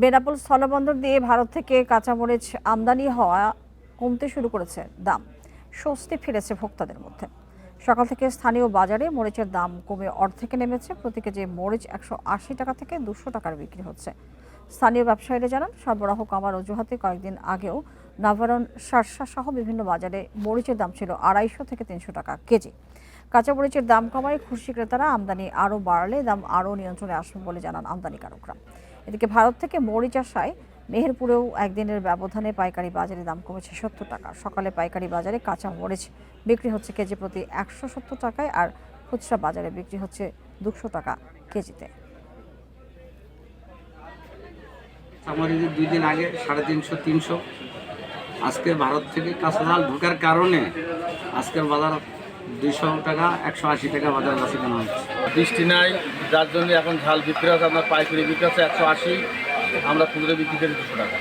বেনাপোল স্থলবন্দর দিয়ে ভারত থেকে কাঁচামরিচ আমদানি হওয়া কমতে শুরু করেছে দাম। স্বস্তি ফিরেছে ভোক্তাদের মধ্যে। সকাল থেকে স্থানীয় বাজারে মরিচের দাম কমে অর্ধেকে নেমেছে। প্রতি কেজি মরিচ 180 টাকা থেকে 200 টাকার বিক্রি হচ্ছে। স্থানীয় ব্যবসায়ীরা জানান, সরবরাহ কমার অজুহাতে কয়েকদিন আগেও নাভারন, শার্শা সহ বিভিন্ন বাজারে মরিচের দাম ছিল 250 থেকে 300 টাকা কেজি। কাঁচামরিচের দাম কমায় খুশি ক্রেতারা। আমদানি আরও বাড়লে দাম আরও নিয়ন্ত্রণে আসবে বলে জানান আমদানিকারকরা। এদিকে ভারত থেকে মরিচ আসায় মেহেরপুরেও একদিনের ব্যবধানে পাইকারি বাজারে দাম কমেছে 70 টাকা। সকালে পাইকারি বাজারে কাঁচা মরিচ বিক্রি হচ্ছে কেজি প্রতি 170 টাকায়, আর খুচরা বাজারে বিক্রি হচ্ছে 200 টাকা কেজিতে। আমাদের 2 দিন আগে 350-300, আজকে ভারত থেকে কাঁচা মাল ঢোকার কারণে আজকের বাজার 200 টাকা 180 টাকা বাজার কাছে কেনা হচ্ছে। বৃষ্টি নাই, যার জন্য এখন ঝাল বিক্রি হচ্ছে, আপনার পাইকারি বিক্রি হচ্ছে 180, আমরা খুচরো বিক্রি করি 200 টাকা।